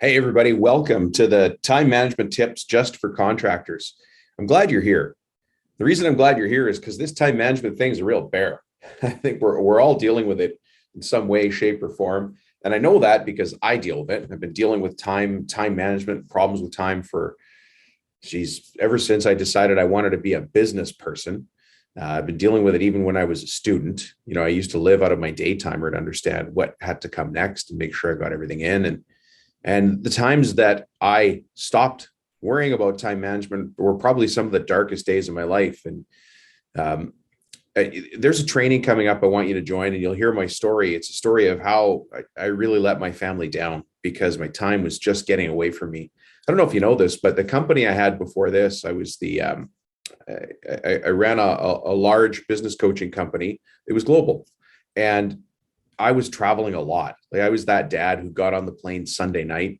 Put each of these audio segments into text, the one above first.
Hey, everybody, welcome to the time management tips just for contractors. I'm glad you're here. The reason I'm glad you're here is because this time management thing is a real bear. I think we're all dealing with it in some way, shape, or form. And I know that because I deal with it. I've been dealing with time management, problems with time for, ever since I decided I wanted to be a business person. I've been dealing with it even when I was a student. I used to live out of my daytimer to understand what had to come next and make sure I got everything in. And the times that I stopped worrying about time management were probably some of the darkest days of my life. And there's a training coming up I want you to join, and you'll hear my story. It's a story of how I really let my family down because my time was just getting away from me. I don't know if you know this, but the company I had before this, I was I ran a large business coaching company. It was global. And I was traveling a lot. Like I was that dad who got on the plane Sunday night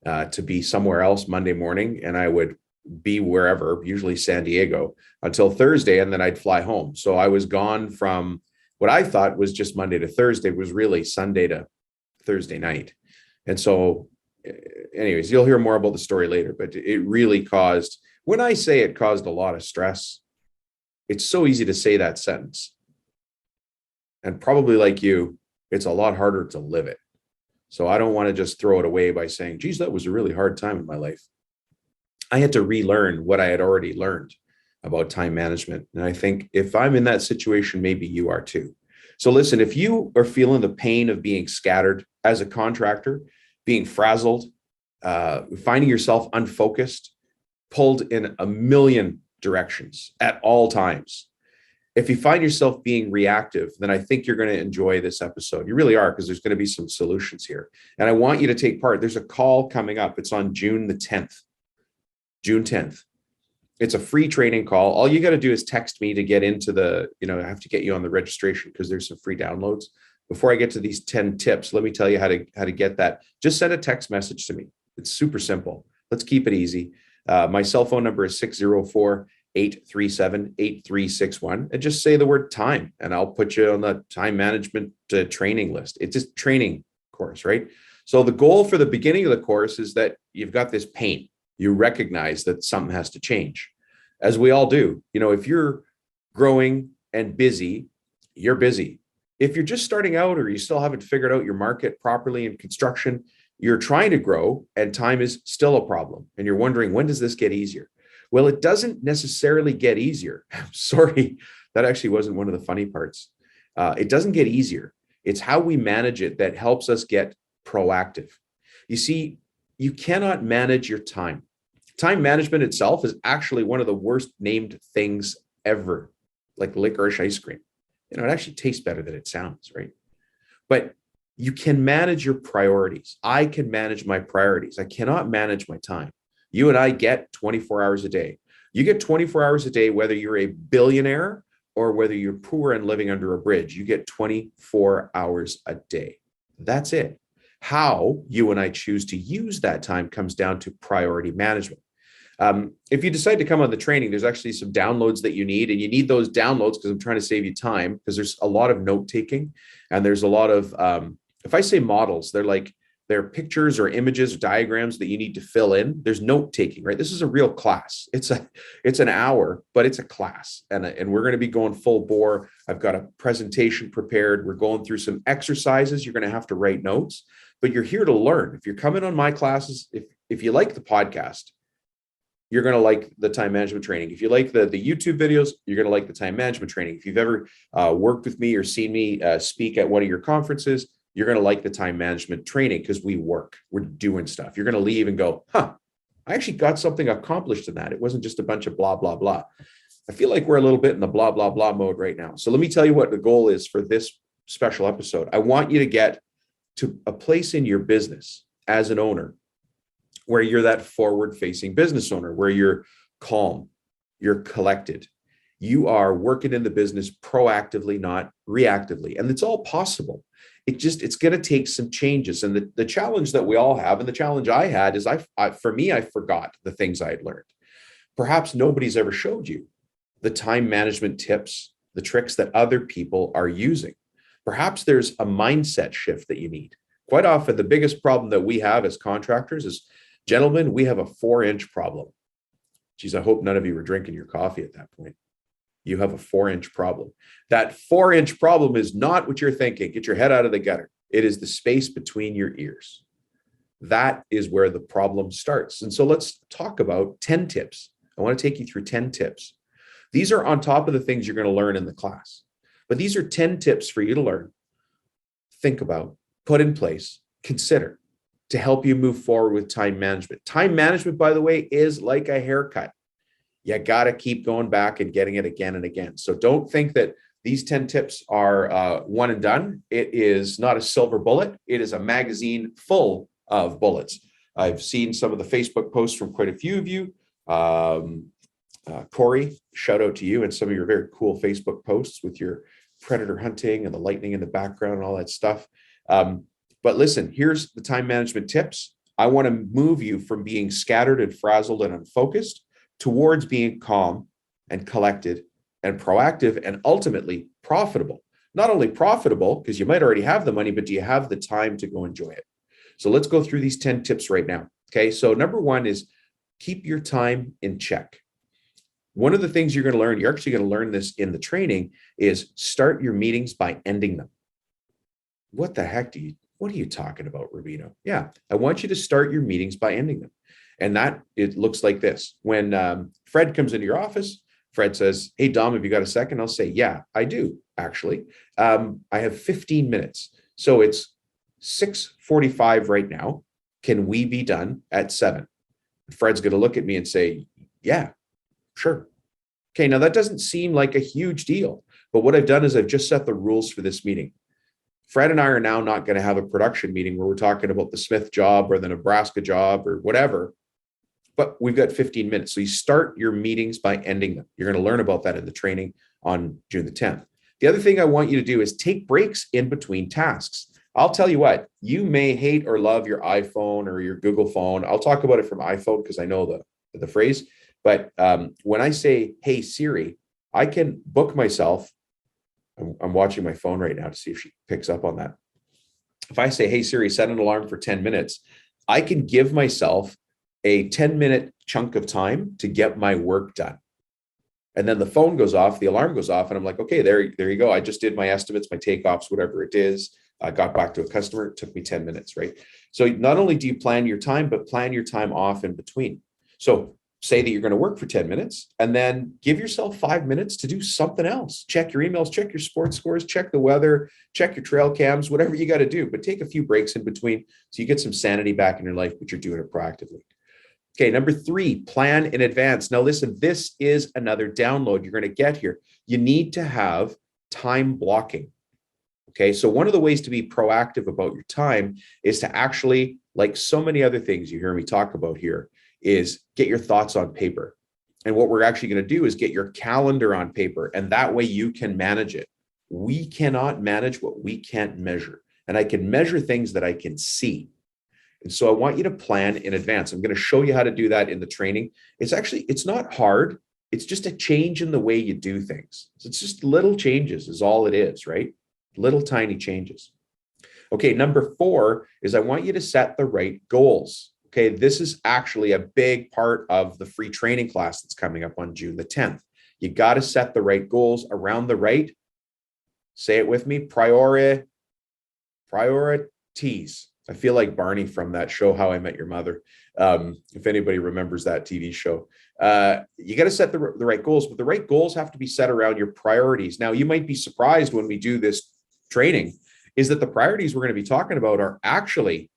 to be somewhere else Monday morning, and I would be wherever, usually San Diego, until Thursday, and then I'd fly home. So I was gone from what I thought was just Monday to Thursday was really Sunday to Thursday night. And so, anyways, you'll hear more about the story later, but it really caused, when I say it caused a lot of stress, it's so easy to say that sentence. And probably like you, it's a lot harder to live it. So I don't want to just throw it away by saying, geez, that was a really hard time in my life. I had to relearn what I had already learned about time management. And I think if I'm in that situation, maybe you are too. So listen, if you are feeling the pain of being scattered as a contractor, being frazzled, finding yourself unfocused, pulled in a million directions at all times, if you find yourself being reactive, then I think you're going to enjoy this episode. You really are, because there's going to be some solutions here. And I want you to take part. There's a call coming up. It's on June the 10th. June 10th. It's a free training call. All you got to do is text me to get into I have to get you on the registration because there's some free downloads. Before I get to these 10 tips, let me tell you how to get that. Just send a text message to me. It's super simple. Let's keep it easy. My cell phone number is 604-837-8361, and just say the word time, and I'll put you on the time management training list. It's just training course, right? So the goal for the beginning of the course is that you've got this pain. You recognize that something has to change, as we all do. If you're growing and busy, you're busy. If you're just starting out or you still haven't figured out your market properly in construction, you're trying to grow and time is still a problem. And you're wondering, when does this get easier? Well, it doesn't necessarily get easier. Sorry, that actually wasn't one of the funny parts. It doesn't get easier. It's how we manage it that helps us get proactive. You see, you cannot manage your time. Time management itself is actually one of the worst named things ever, like licorice ice cream. It actually tastes better than it sounds, right? But you can manage your priorities. I can manage my priorities. I cannot manage my time. You and I get 24 hours a day. You get 24 hours a day, whether you're a billionaire or whether you're poor and living under a bridge. You get 24 hours a day. That's it. How you and I choose to use that time comes down to priority management. If you decide to come on the training, there's actually some downloads that you need, and you need those downloads because I'm trying to save you time, because there's a lot of note taking, and there's a lot of, if I say models, they're pictures or images or diagrams that you need to fill in. There's note taking, right? This is a real class. It's an hour, but it's a class, and we're going to be going full bore. I've got a presentation prepared. We're going through some exercises. You're going to have to write notes, but you're here to learn. If you're coming on my classes, if you like the podcast, you're going to like the time management training. If you like the YouTube videos, you're going to like the time management training. If you've ever worked with me or seen me speak at one of your conferences, you're going to like the time management training, because we're doing stuff. You're going to leave and go, I actually got something accomplished in that. It wasn't just a bunch of blah, blah, blah. I feel like we're a little bit in the blah, blah, blah mode right now. So let me tell you what the goal is for this special episode. I want you to get to a place in your business as an owner where you're that forward-facing business owner, where you're calm, you're collected. You are working in the business proactively, not reactively. And it's all possible. It's going to take some changes. And the challenge that we all have, and the challenge I had, is I forgot the things I had learned. Perhaps nobody's ever showed you the time management tips, the tricks that other people are using. Perhaps there's a mindset shift that you need. Quite often, the biggest problem that we have as contractors is, gentlemen, we have a 4-inch problem. Geez, I hope none of you were drinking your coffee at that point. You have a 4-inch problem. That 4-inch problem is not what you're thinking. Get your head out of the gutter. It is the space between your ears. That is where the problem starts. And so let's talk about 10 tips. I want to take you through 10 tips. These are on top of the things you're going to learn in the class. But these are 10 tips for you to learn, think about, put in place, consider to help you move forward with time management. Time management, by the way, is like a haircut. You got to keep going back and getting it again and again. So don't think that these 10 tips are one and done. It is not a silver bullet. It is a magazine full of bullets. I've seen some of the Facebook posts from quite a few of you. Corey, shout out to you and some of your very cool Facebook posts with your predator hunting and the lightning in the background and all that stuff. But listen, here's the time management tips. I want to move you from being scattered and frazzled and unfocused towards being calm and collected and proactive and ultimately profitable. Not only profitable, because you might already have the money, but do you have the time to go enjoy it? So let's go through these 10 tips right now. Okay, so number one is keep your time in check. One of the things you're going to learn, you're actually going to learn this in the training, is start your meetings by ending them. What the heck what are you talking about, Rubino? Yeah, I want you to start your meetings by ending them. And that, it looks like this. When Fred comes into your office, Fred says, hey, Dom, have you got a second? I'll say, yeah, I do, actually. I have 15 minutes. So it's 6:45 right now. Can we be done at 7? Fred's going to look at me and say, yeah, sure. Okay, now that doesn't seem like a huge deal. But what I've done is I've just set the rules for this meeting. Fred and I are now not going to have a production meeting where we're talking about the Smith job or the Nebraska job or whatever, but we've got 15 minutes. So you start your meetings by ending them. You're going to learn about that in the training on June the 10th. The other thing I want you to do is take breaks in between tasks. I'll tell you what, you may hate or love your iPhone or your Google phone. I'll talk about it from iPhone because I know the phrase. But when I say, hey, Siri, I can book myself. I'm watching my phone right now to see if she picks up on that. If I say, hey, Siri, set an alarm for 10 minutes, I can give myself a 10-minute chunk of time to get my work done. And then the phone goes off, the alarm goes off, and I'm like, okay, there you go. I just did my estimates, my takeoffs, whatever it is. I got back to a customer. It took me 10 minutes, right? So not only do you plan your time, but plan your time off in between. So say that you're going to work for 10 minutes and then give yourself 5 minutes to do something else. Check your emails, check your sports scores, check the weather, check your trail cams, whatever you got to do, but take a few breaks in between so you get some sanity back in your life, but you're doing it proactively. Okay, number 3, plan in advance. Now listen, this is another download you're going to get here. You need to have time blocking. Okay, so one of the ways to be proactive about your time is to actually, like so many other things you hear me talk about here, is get your thoughts on paper. And what we're actually going to do is get your calendar on paper, and that way you can manage it. We cannot manage what we can't measure. And I can measure things that I can see. And so I want you to plan in advance. I'm going to show you how to do that in the training. It's not hard. It's just a change in the way you do things. So it's just little changes is all it is, right? Little tiny changes. Okay, number 4 is I want you to set the right goals. Okay, this is actually a big part of the free training class that's coming up on June the 10th. You got to set the right goals around the right. Say it with me, priorities. I feel like Barney from that show, How I Met Your Mother. If anybody remembers that TV show, you got to set the right goals, but the right goals have to be set around your priorities. Now, you might be surprised when we do this training is that the priorities we're going to be talking about are actually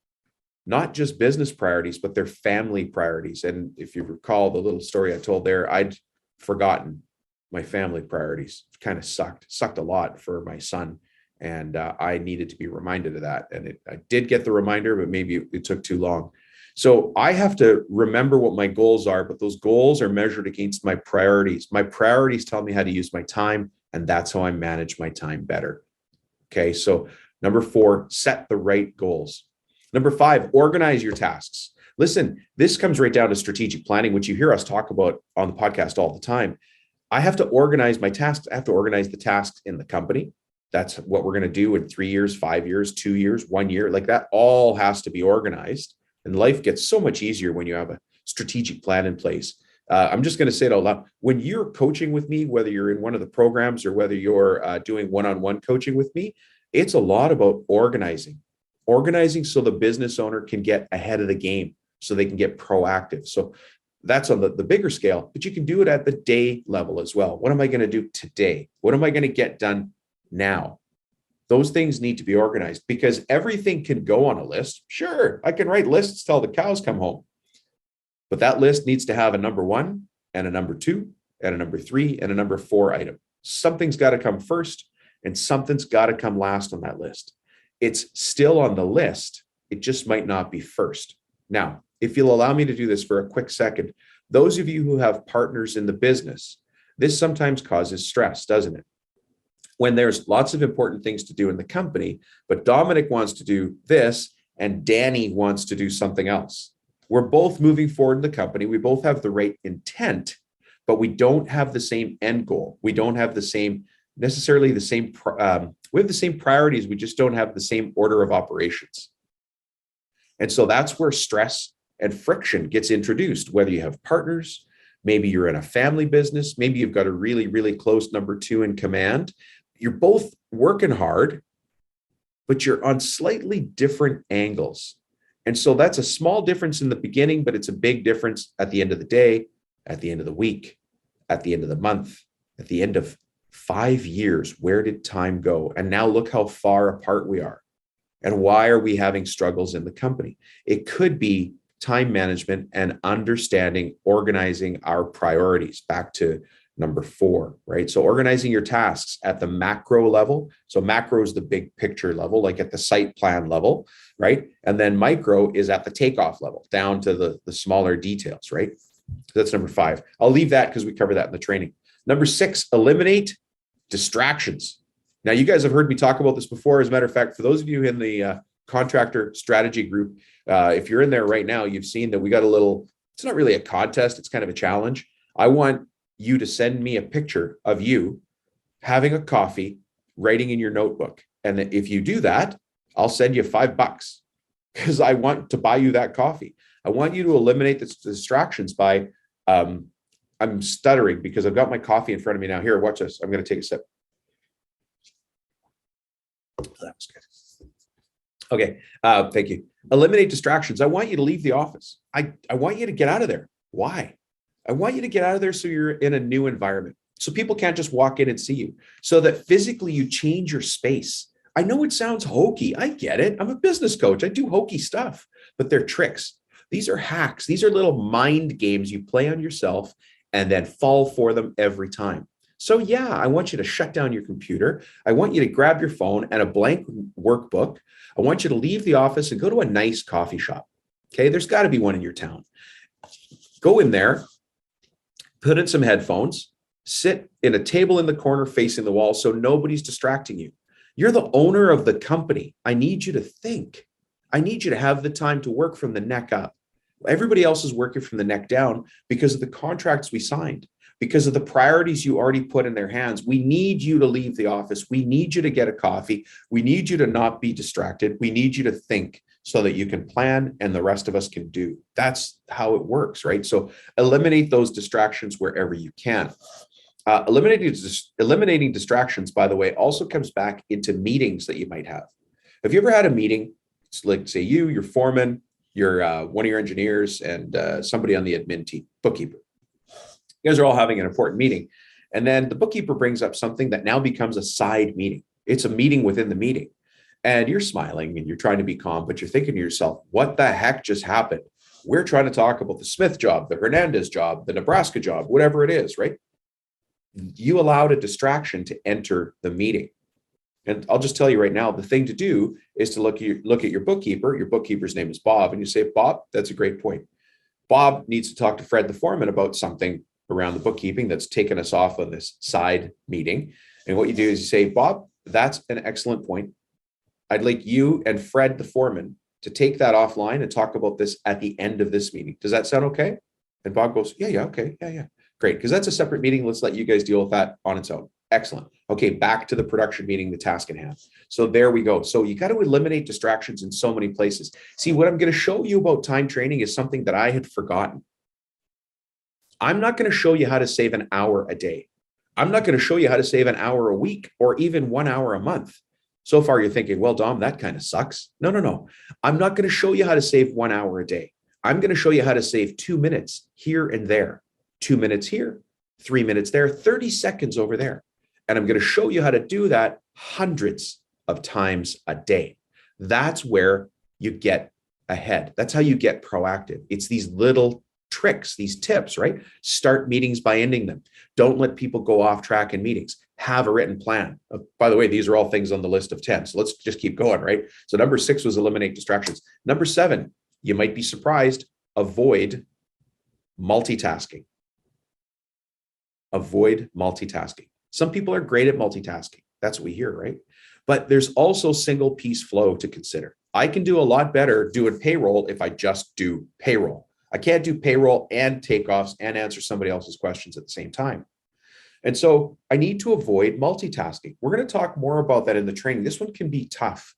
not just business priorities, but they're family priorities. And if you recall the little story I told there, I'd forgotten my family priorities. It kind of sucked a lot for my son. And I needed to be reminded of that. And I did get the reminder, but maybe it took too long. So I have to remember what my goals are, but those goals are measured against my priorities. My priorities tell me how to use my time, and that's how I manage my time better. Okay, so number 4, set the right goals. Number 5, organize your tasks. Listen, this comes right down to strategic planning, which you hear us talk about on the podcast all the time. I have to organize my tasks. I have to organize the tasks in the company. That's what we're going to do in 3 years, 5 years, 2 years, 1 year. Like that all has to be organized. And life gets so much easier when you have a strategic plan in place. I'm just going to say it out loud. When you're coaching with me, whether you're in one of the programs or whether you're doing one-on-one coaching with me, it's a lot about organizing so the business owner can get ahead of the game, so they can get proactive. So that's on the bigger scale, but you can do it at the day level as well. What am I going to do today? What am I going to get done now? Those things need to be organized, because everything can go on a list. Sure, I can write lists till the cows come home, but that list needs to have a number 1 and a number 2 and a number 3 and a number 4 item. Something's got to come first and something's got to come last on that list. It's still on the list. It just might not be first. Now, if you'll allow me to do this for a quick second, those of you who have partners in the business, this sometimes causes stress, doesn't it? When there's lots of important things to do in the company, but Dominic wants to do this and Danny wants to do something else. We're both moving forward in the company. We both have the right intent, but we don't have the same end goal. We don't have necessarily the same, we have the same priorities. We just don't have the same order of operations. And so that's where stress and friction gets introduced, whether you have partners, maybe you're in a family business, maybe you've got a really, really close number 2 in command. You're both working hard, but you're on slightly different angles. And so that's a small difference in the beginning, but it's a big difference at the end of the day, at the end of the week, at the end of the month, at the end of 5 years. Where did time go? And now look how far apart we are. And why are we having struggles in the company? It could be time management and understanding, organizing our priorities. Back to number 4, right? So organizing your tasks at the macro level. So macro is the big picture level, like at the site plan level, right? And then micro is at the takeoff level, down to the smaller details, right? So that's number 5. I'll leave that because we cover that in the training. Number 6, eliminate distractions. Now, you guys have heard me talk about this before. As a matter of fact, for those of you in the contractor strategy group, if you're in there right now, you've seen that we got a little, it's not really a contest, it's kind of a challenge. I want you to send me a picture of you having a coffee, writing in your notebook. And if you do that, I'll send you $5 because I want to buy you that coffee. I want you to eliminate the distractions by, I'm stuttering because I've got my coffee in front of me now. Here, watch this. I'm going to take a sip. That was good. Okay, thank you. Eliminate distractions. I want you to leave the office. I want you to get out of there. Why? I want you to get out of there so you're in a new environment. So people can't just walk in and see you. So that physically you change your space. I know it sounds hokey. I get it. I'm a business coach. I do hokey stuff, but they're tricks. These are hacks. These are little mind games you play on yourself and then fall for them every time. So yeah, I want you to shut down your computer. I want you to grab your phone and a blank workbook. I want you to leave the office and go to a nice coffee shop. Okay, there's got to be one in your town. Go in there, put in some headphones, sit in a table in the corner facing the wall so nobody's distracting you. You're the owner of the company. I need you to think. I need you to have the time to work from the neck up. Everybody else is working from the neck down because of the contracts we signed, because of the priorities you already put in their hands. We need you to leave the office. We need you to get a coffee. We need you to not be distracted. We need you to think so that you can plan and the rest of us can do. That's how it works, right? So eliminate those distractions wherever you can. Eliminating distractions, by the way, also comes back into meetings that you might have. Have you ever had a meeting? It's like, say your foreman, one of your engineers, and somebody on the admin team, bookkeeper. You guys are all having an important meeting. And then the bookkeeper brings up something that now becomes a side meeting. It's a meeting within the meeting. And you're smiling and you're trying to be calm, but you're thinking to yourself, what the heck just happened? We're trying to talk about the Smith job, the Hernandez job, the Nebraska job, whatever it is, right? You allowed a distraction to enter the meeting. And I'll just tell you right now, the thing to do is to look at your bookkeeper. Your bookkeeper's name is Bob. And you say, Bob, that's a great point. Bob needs to talk to Fred, the foreman, about something around the bookkeeping that's taken us off of this side meeting. And what you do is you say, Bob, that's an excellent point. I'd like you and Fred, the foreman, to take that offline and talk about this at the end of this meeting. Does that sound okay? And Bob goes, yeah, okay, yeah. Great, because that's a separate meeting. Let's let you guys deal with that on its own. Excellent. Okay, back to the production meeting, the task at hand. So there we go. So you got to eliminate distractions in so many places. See, what I'm going to show you about time training is something that I had forgotten. I'm not going to show you how to save an hour a day. I'm not going to show you how to save an hour a week or even 1 hour a month. So far, you're thinking, well, Dom, that kind of sucks. No, no, no. I'm not going to show you how to save 1 hour a day. I'm going to show you how to save 2 minutes here and there, 2 minutes here, 3 minutes there, 30 seconds over there. And I'm going to show you how to do that hundreds of times a day. That's where you get ahead. That's how you get proactive. It's these little tricks, these tips, right? Start meetings by ending them. Don't let people go off track in meetings. Have a written plan. By the way, these are all things on the list of 10. So let's just keep going, right? So number 6 was eliminate distractions. Number 7, you might be surprised, avoid multitasking. Avoid multitasking. Some people are great at multitasking. That's what we hear, right? But there's also single piece flow to consider. I can do a lot better doing payroll if I just do payroll. I can't do payroll and takeoffs and answer somebody else's questions at the same time. And so I need to avoid multitasking. We're going to talk more about that in the training. This one can be tough,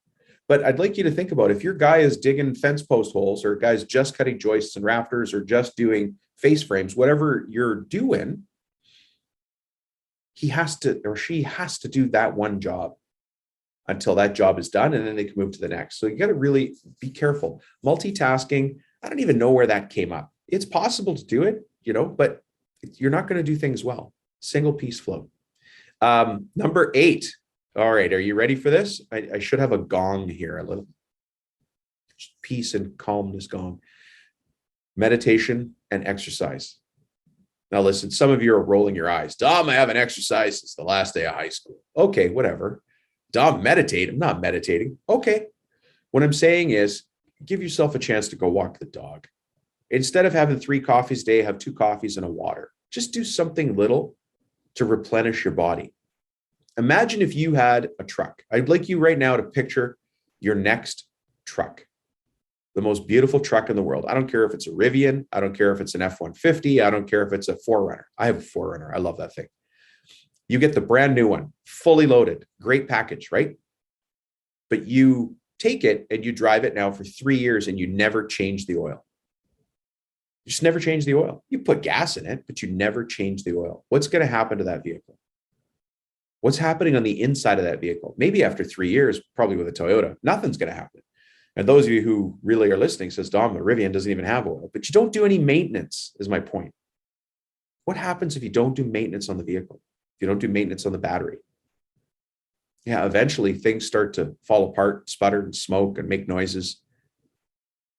but I'd like you to think about if your guy is digging fence post holes or guy's just cutting joists and rafters or just doing face frames, whatever you're doing, he has to or she has to do that one job until that job is done, and then they can move to the next. So you got to really be careful. Multitasking, I don't even know where that came up. It's possible to do it, but you're not going to do things well. Single piece flow. Number 8. All right, are you ready for this? I should have a gong here, a little peace and calmness gong. Meditation and exercise. Now listen, some of you are rolling your eyes. Dom, I haven't exercised since the last day of high school. Okay, whatever. Dom, meditate. I'm not meditating. Okay. What I'm saying is give yourself a chance to go walk the dog. Instead of having 3 coffees a day, have 2 coffees and a water. Just do something little to replenish your body. Imagine if you had a truck. I'd like you right now to picture your next truck. The most beautiful truck in the world. I don't care if it's a Rivian. I don't care if it's an F-150. I don't care if it's a 4Runner. I have a 4Runner. I love that thing. You get the brand new one, fully loaded, great package, right? But you take it and you drive it now for 3 years and you never change the oil. You just never change the oil. You put gas in it, but you never change the oil. What's going to happen to that vehicle? What's happening on the inside of that vehicle? Maybe after 3 years, probably with a Toyota, nothing's going to happen. And those of you who really are listening says, Dom, the Rivian doesn't even have oil, but you don't do any maintenance is my point. What happens if you don't do maintenance on the vehicle? If you don't do maintenance on the battery? Yeah, eventually things start to fall apart, sputter and smoke and make noises.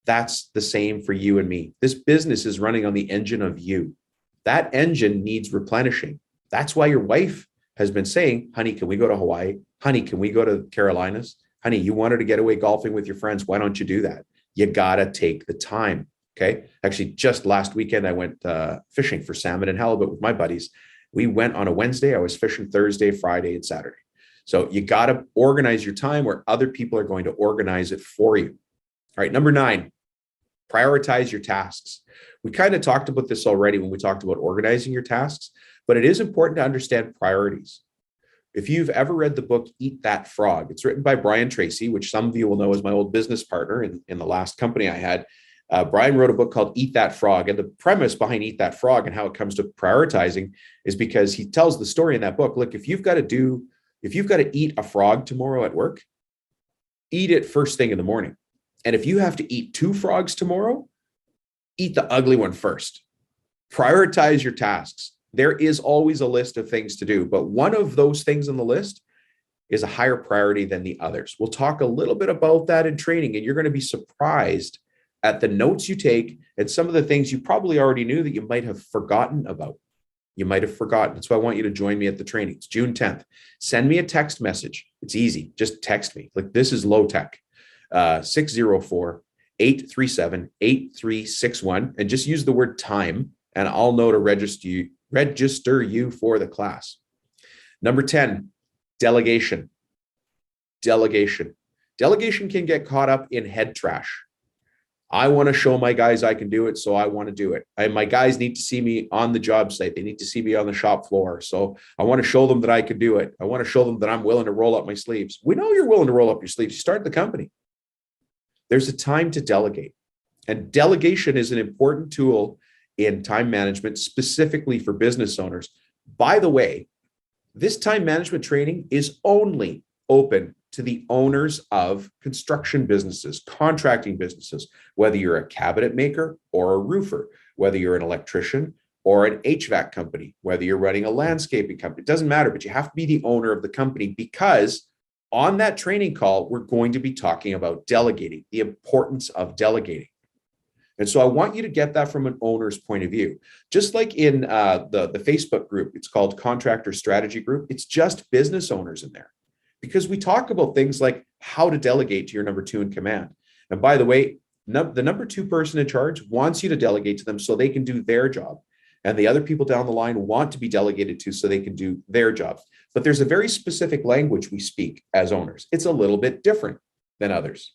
That's the same for you and me. This business is running on the engine of you. That engine needs replenishing. That's why your wife has been saying, honey, can we go to Hawaii? Honey, can we go to Carolinas? Honey, you wanted to get away golfing with your friends. Why don't you do that? You got to take the time. Okay. Actually, just last weekend, I went fishing for salmon and halibut with my buddies. We went on a Wednesday. I was fishing Thursday, Friday, and Saturday. So you got to organize your time where other people are going to organize it for you. All right. Number 9, prioritize your tasks. We kind of talked about this already when we talked about organizing your tasks, but it is important to understand priorities. If you've ever read the book, Eat That Frog, it's written by Brian Tracy, which some of you will know as my old business partner in the last company I had. Brian wrote a book called Eat That Frog. And the premise behind Eat That Frog and how it comes to prioritizing is because he tells the story in that book. Look, if you've got to eat a frog tomorrow at work, eat it first thing in the morning. And if you have to eat 2 frogs tomorrow, eat the ugly one first. Prioritize your tasks. There is always a list of things to do, but one of those things on the list is a higher priority than the others. We'll talk a little bit about that in training, and you're going to be surprised at the notes you take and some of the things you probably already knew that you might have forgotten about. You might have forgotten. That's why I want you to join me at the training. It's June 10th. Send me a text message. It's easy. Just text me. Like, this is low tech. 604-837-8361, and just use the word time, and I'll know to register you for the class. Number 10, delegation. Delegation can get caught up in head trash. I want to show my guys I can do it, so I want to do it. My guys need to see me on the job site. They need to see me on the shop floor. So I want to show them that I can do it. I want to show them that I'm willing to roll up my sleeves. We know you're willing to roll up your sleeves. You start the company. There's a time to delegate. And delegation is an important tool in time management, specifically for business owners. By the way, this time management training is only open to the owners of construction businesses, contracting businesses, whether you're a cabinet maker or a roofer, whether you're an electrician or an HVAC company, whether you're running a landscaping company. It doesn't matter, but you have to be the owner of the company, because on that training call, we're going to be talking about delegating, the importance of delegating. And so I want you to get that from an owner's point of view. Just like in the Facebook group, it's called Contractor Strategy Group. It's just business owners in there, because we talk about things like how to delegate to your number two in command. And by the way, the number two person in charge wants you to delegate to them so they can do their job. And the other people down the line want to be delegated to so they can do their job. But there's a very specific language we speak as owners. It's a little bit different than others.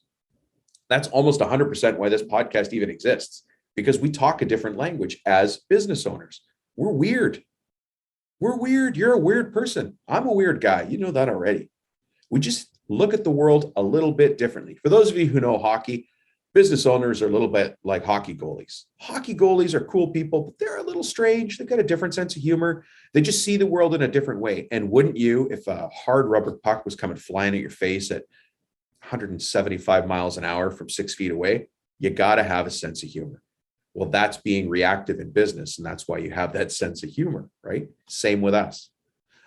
That's almost 100% why this podcast even exists, because we talk a different language as business owners. We're weird. We're weird. You're a weird person. I'm a weird guy. You know that already. We just look at the world a little bit differently. For those of you who know hockey, business owners are a little bit like hockey goalies. Hockey goalies are cool people, but they're a little strange. They've got a different sense of humor. They just see the world in a different way. And wouldn't you, if a hard rubber puck was coming flying at your face at 175 miles an hour from 6 feet away, you got to have a sense of humor. Well, that's being reactive in business. And that's why you have that sense of humor, right? Same with us.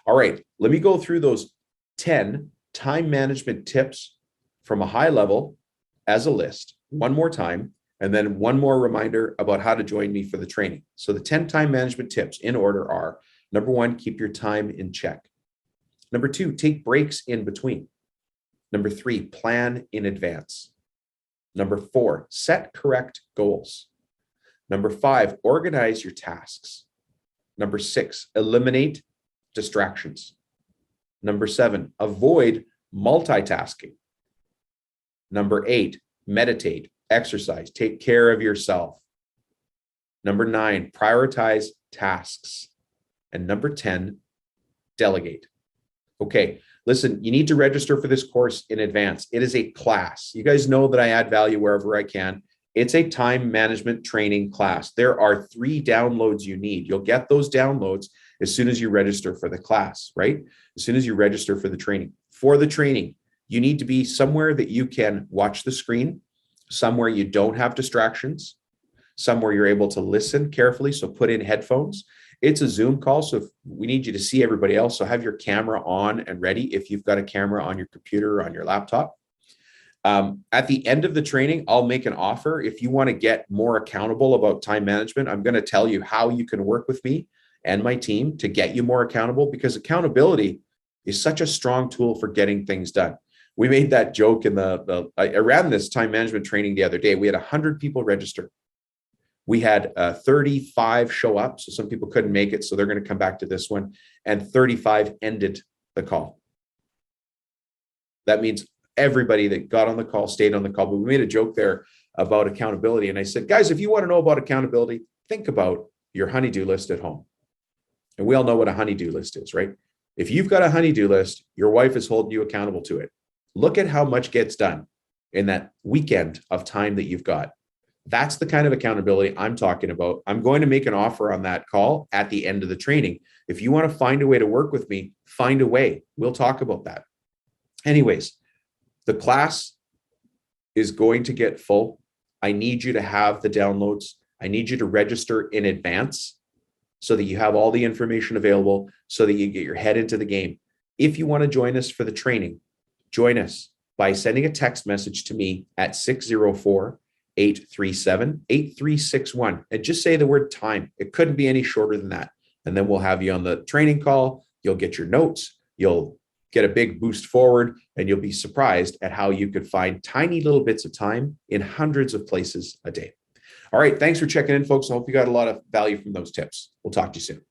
All right, let me go through those 10 time management tips from a high level as a list one more time, and then one more reminder about how to join me for the training. So the 10 time management tips in order are: number one, keep your time in check. Number two, take breaks in between. Number three, plan in advance. Number four, set correct goals. Number five, organize your tasks. Number six, eliminate distractions. Number seven, avoid multitasking. Number eight, meditate, exercise, take care of yourself. Number nine, prioritize tasks. And number 10, delegate. Okay, listen, you need to register for this course in advance. It is a class. You guys know that I add value wherever I can. It's a time management training class. There are 3 downloads you need. You'll get those downloads as soon as you register for the class, right? As soon as you register for the training. For the training, you need to be somewhere that you can watch the screen, somewhere you don't have distractions, somewhere you're able to listen carefully. So put in headphones. It's a Zoom call, so if we need you to see everybody else. So have your camera on and ready if you've got a camera on your computer or on your laptop. At the end of the training, I'll make an offer. If you want to get more accountable about time management, I'm going to tell you how you can work with me and my team to get you more accountable, because accountability is such a strong tool for getting things done. We made that joke in I ran this time management training the other day. We had 100 people register. We had 35 show up. So some people couldn't make it. So they're going to come back to this one. And 35 ended the call. That means everybody that got on the call stayed on the call. But we made a joke there about accountability. And I said, guys, if you want to know about accountability, think about your honey-do list at home. And we all know what a honey-do list is, right? If you've got a honey-do list, your wife is holding you accountable to it. Look at how much gets done in that weekend of time that you've got. That's the kind of accountability I'm talking about. I'm going to make an offer on that call at the end of the training. If you want to find a way to work with me, find a way. We'll talk about that. Anyways, the class is going to get full. I need you to have the downloads. I need you to register in advance so that you have all the information available so that you get your head into the game. If you want to join us for the training, join us by sending a text message to me at 604-837-8361 and just say the word time. It couldn't be any shorter than that. And then we'll have you on the training call. You'll get your notes. You'll get a big boost forward, and you'll be surprised at how you could find tiny little bits of time in hundreds of places a day. All right. Thanks for checking in, folks. I hope you got a lot of value from those tips. We'll talk to you soon.